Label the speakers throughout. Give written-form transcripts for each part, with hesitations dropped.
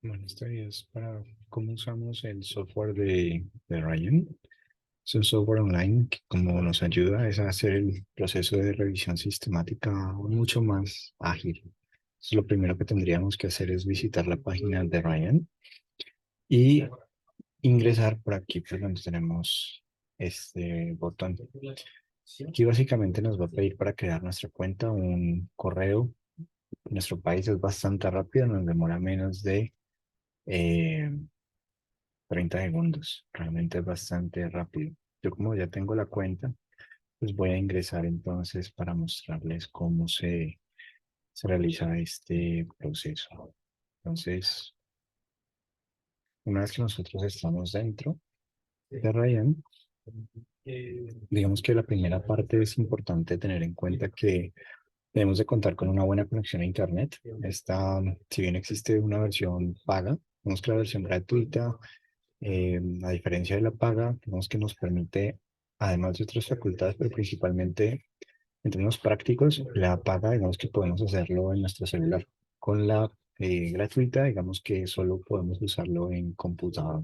Speaker 1: Bueno, esto es para cómo usamos el software de Ryan. Es un software online que como nos ayuda es a hacer el proceso de revisión sistemática mucho más ágil. Entonces, lo primero que tendríamos que hacer es visitar la página de Ryan y ingresar por aquí, por donde tenemos este botón. Aquí básicamente nos va a pedir para crear nuestra cuenta un correo. Nuestro país es bastante rápido, nos demora menos de eh, 30 segundos. Realmente es bastante rápido. Yo como ya tengo la cuenta, pues voy a ingresar entonces para mostrarles cómo se realiza este proceso. Entonces, una vez que nosotros estamos dentro de Ryan, digamos que la primera parte es importante tener en cuenta que debemos de contar con una buena conexión a Internet. Si bien existe una versión paga, vemos que la versión gratuita, a diferencia de la paga, vemos que nos permite, además de otras facultades, pero principalmente en términos prácticos, la paga, digamos que podemos hacerlo en nuestro celular. Con la gratuita, digamos que solo podemos usarlo en computador,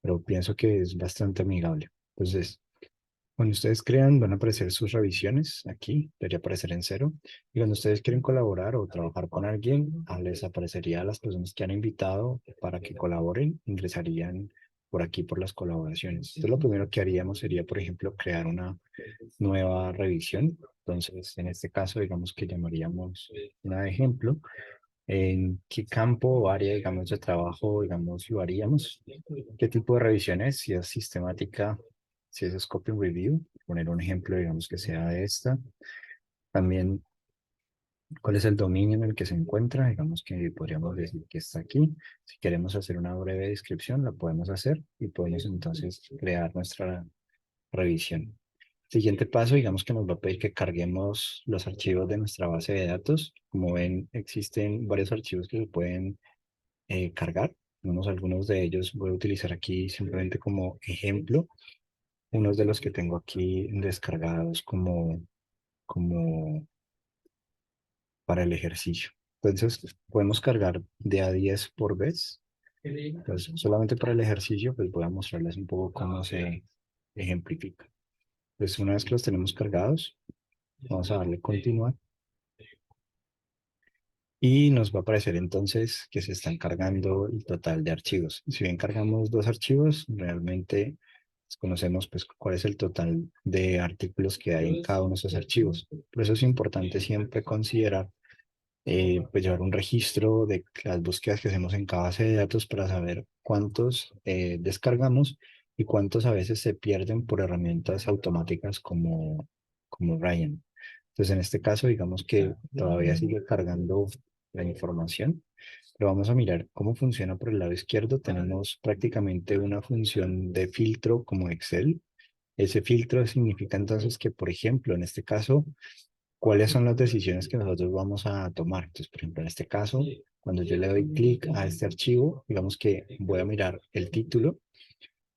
Speaker 1: pero pienso que es bastante amigable. Entonces, cuando ustedes crean, van a aparecer sus revisiones aquí, debería aparecer en cero. Y cuando ustedes quieren colaborar o trabajar con alguien, les aparecería a las personas que han invitado para que colaboren, ingresarían por aquí por las colaboraciones. Entonces, lo primero que haríamos sería, por ejemplo, crear una nueva revisión. Entonces, en este caso, digamos que llamaríamos una de ejemplo. ¿En qué campo o área, digamos, de trabajo, digamos, lo haríamos? ¿Qué tipo de revisión es? Si es sistemática, si es Scoping Review, poner un ejemplo, digamos, que sea de esta. También, ¿cuál es el dominio en el que se encuentra? Digamos que podríamos decir que está aquí. Si queremos hacer una breve descripción, la podemos hacer y podemos entonces crear nuestra revisión. Siguiente paso, digamos que nos va a pedir que carguemos los archivos de nuestra base de datos. Como ven, existen varios archivos que se pueden cargar. Tenemos algunos de ellos, voy a utilizar aquí simplemente como ejemplo, unos de los que tengo aquí descargados como para el ejercicio. Entonces, podemos cargar de a 10 por vez. Entonces, solamente para el ejercicio, pues voy a mostrarles un poco cómo se ejemplifica. Pues una vez que los tenemos cargados, vamos a darle continuar y nos va a aparecer entonces que se están cargando el total de archivos. Si bien cargamos dos archivos, realmente desconocemos pues cuál es el total de artículos que hay en cada uno de esos archivos. Por eso es importante siempre considerar pues llevar un registro de las búsquedas que hacemos en cada base de datos para saber cuántos descargamos y cuántos a veces se pierden por herramientas automáticas como Ryan. Entonces, en este caso, digamos que todavía sigue cargando la información, pero vamos a mirar cómo funciona por el lado izquierdo. Tenemos prácticamente una función de filtro como Excel. Ese filtro significa entonces que, por ejemplo, en este caso, cuáles son las decisiones que nosotros vamos a tomar. Entonces, por ejemplo, en este caso, cuando yo le doy clic a este archivo, digamos que voy a mirar el título,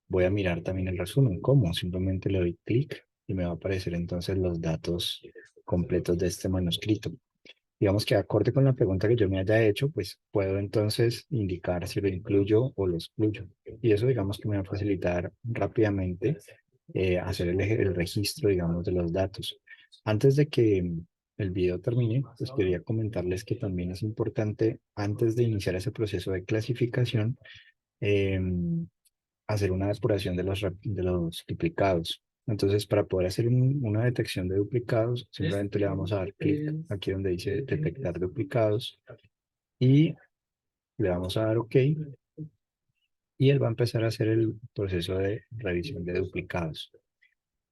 Speaker 1: voy a mirar también el resumen. ¿Cómo? Simplemente le doy clic y me va a aparecer entonces los datos completos de este manuscrito. Digamos que acorde con la pregunta que yo me haya hecho, pues puedo entonces indicar si lo incluyo o lo excluyo. Y eso digamos que me va a facilitar rápidamente hacer el registro, digamos, de los datos. Antes de que el video termine, pues quería comentarles que también es importante, antes de iniciar ese proceso de clasificación, em, hacer una depuración de los duplicados. Entonces, para poder hacer una detección de duplicados, simplemente le vamos a dar clic aquí donde dice detectar duplicados y le vamos a dar OK y él va a empezar a hacer el proceso de revisión de duplicados.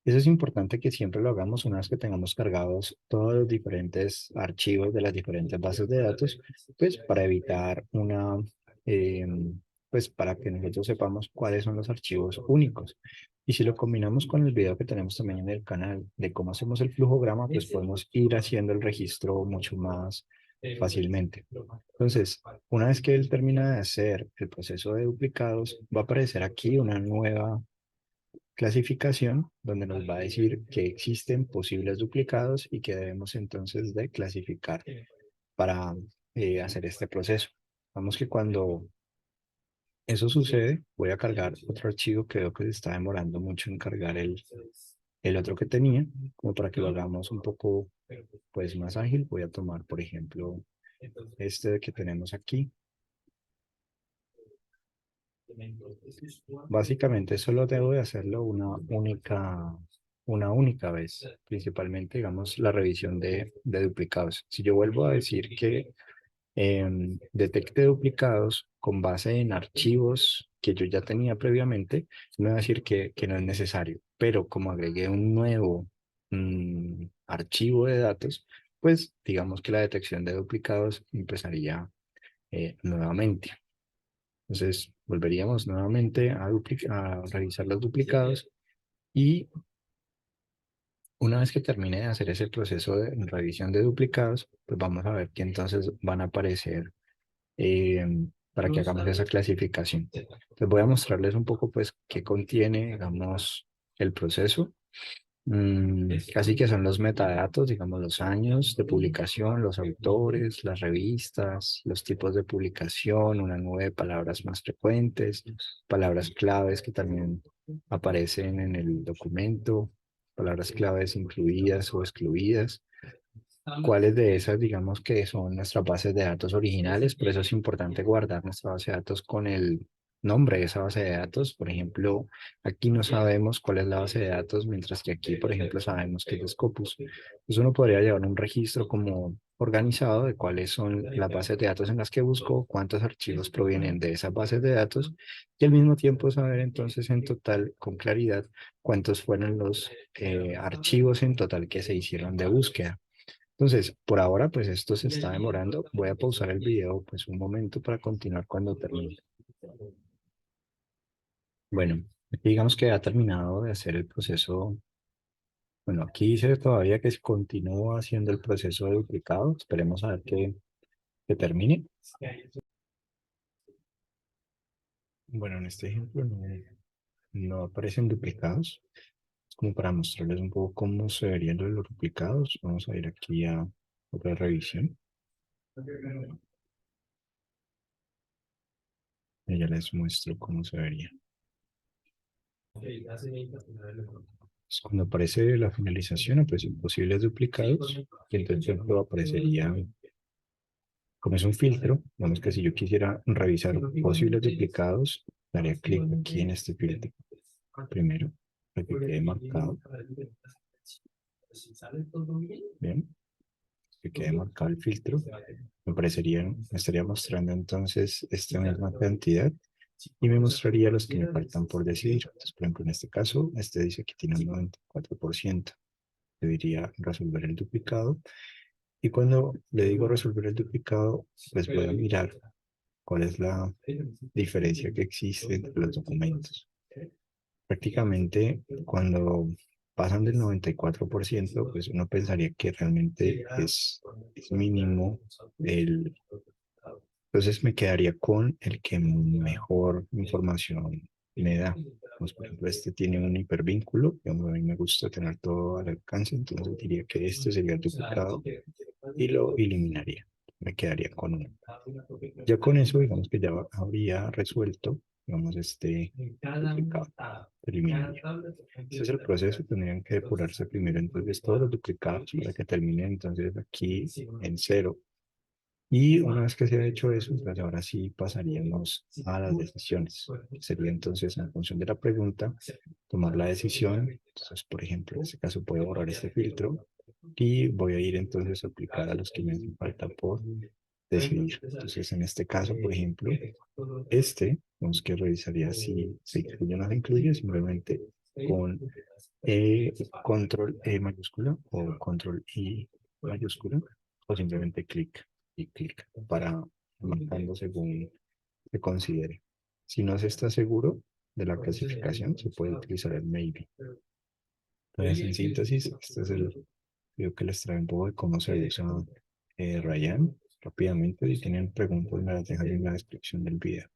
Speaker 1: Eso es importante que siempre lo hagamos una vez que tengamos cargados todos los diferentes archivos de las diferentes bases de datos, pues para evitar eh, pues para que nosotros sepamos cuáles son los archivos únicos. Y si lo combinamos con el video que tenemos también en el canal de cómo hacemos el flujograma, pues podemos ir haciendo el registro mucho más fácilmente. Entonces, una vez que él termina de hacer el proceso de duplicados, va a aparecer aquí una nueva clasificación donde nos va a decir que existen posibles duplicados y que debemos entonces de clasificar para hacer este proceso. Vamos que cuando eso sucede, voy a cargar otro archivo que veo que se está demorando mucho en cargar el otro que tenía, como para que lo hagamos un poco pues más ágil. Voy a tomar, por ejemplo, este que tenemos aquí. Básicamente solo debo de hacerlo una única vez, principalmente, digamos, la revisión de duplicados. Si yo vuelvo a decir que detecte duplicados con base en archivos que yo ya tenía previamente, me va a decir que no es necesario. Pero como agregué un nuevo archivo de datos, pues digamos que la detección de duplicados empezaría nuevamente. Entonces, volveríamos nuevamente a revisar los duplicados y una vez que termine de hacer ese proceso de revisión de duplicados, pues vamos a ver que entonces van a aparecer eh, para que hagamos esa clasificación. Les voy a mostrarles un poco, pues, qué contiene, digamos, el proceso. Así que son los metadatos, digamos, los años de publicación, los autores, las revistas, los tipos de publicación, una nube de palabras más frecuentes, palabras claves que también aparecen en el documento, palabras claves incluidas o excluidas. ¿Cuáles de esas, digamos, que son nuestras bases de datos originales? Por eso es importante guardar nuestra base de datos con el nombre de esa base de datos. Por ejemplo, aquí no sabemos cuál es la base de datos, mientras que aquí, por ejemplo, sabemos que es Scopus. Pues uno podría llevar un registro como organizado de cuáles son las bases de datos en las que busco, cuántos archivos provienen de esas bases de datos y al mismo tiempo saber entonces en total, con claridad, cuántos fueron los archivos en total que se hicieron de búsqueda. Entonces, por ahora, pues esto se está demorando. Voy a pausar el video pues un momento para continuar cuando termine. Bueno, aquí digamos que ha terminado de hacer el proceso. Bueno, aquí dice todavía que se continúa haciendo el proceso de duplicado. Esperemos a ver que termine. Bueno, en este ejemplo no aparecen duplicados. Es como para mostrarles un poco cómo se verían los duplicados. Vamos a ir aquí a otra revisión. Y ya les muestro cómo se vería. Cuando aparece la finalización, aparecen posibles duplicados, y entonces por ejemplo, aparecería, como es un filtro, vamos que si yo quisiera revisar posibles duplicados, daría clic aquí en este filtro, primero, para que quede marcado. Bien, que quede marcado el filtro, me estaría mostrando entonces esta misma cantidad y me mostraría los que me faltan por decidir. Entonces, por ejemplo, en este caso, este dice que tiene un 94%. Le diría resolver el duplicado. Y cuando le digo resolver el duplicado, pues voy a mirar cuál es la diferencia que existe entre los documentos. Prácticamente cuando pasan del 94%, pues uno pensaría que realmente es mínimo el... Entonces me quedaría con el que mejor información me da. Pues, por ejemplo, este tiene un hipervínculo, y a mí me gusta tener todo al alcance, entonces diría que este sería el duplicado y lo eliminaría. Me quedaría con uno. Ya con eso, digamos que ya habría resuelto, digamos, este duplicado. Eliminaría. Ese es el proceso, tendrían que depurarse primero entonces todos los duplicados para que termine entonces aquí en cero. Y una vez que se ha hecho eso, pues ahora sí pasaríamos a las decisiones. Sería entonces, en función de la pregunta, tomar la decisión. Entonces, por ejemplo, en este caso puedo borrar este filtro y voy a ir entonces a aplicar a los que me hacen falta por decidir. Entonces, en este caso, por ejemplo, vamos que revisaría si se incluye o no se incluye, simplemente con control E mayúscula o control I mayúscula, o simplemente clic y clic para marcando según se considere. Si no se está seguro de la clasificación, se puede utilizar el maybe. Entonces, en síntesis, este es el video que les trae un poco de cómo se usa Ryan rápidamente. Si tienen preguntas, me las dejan en la descripción del video.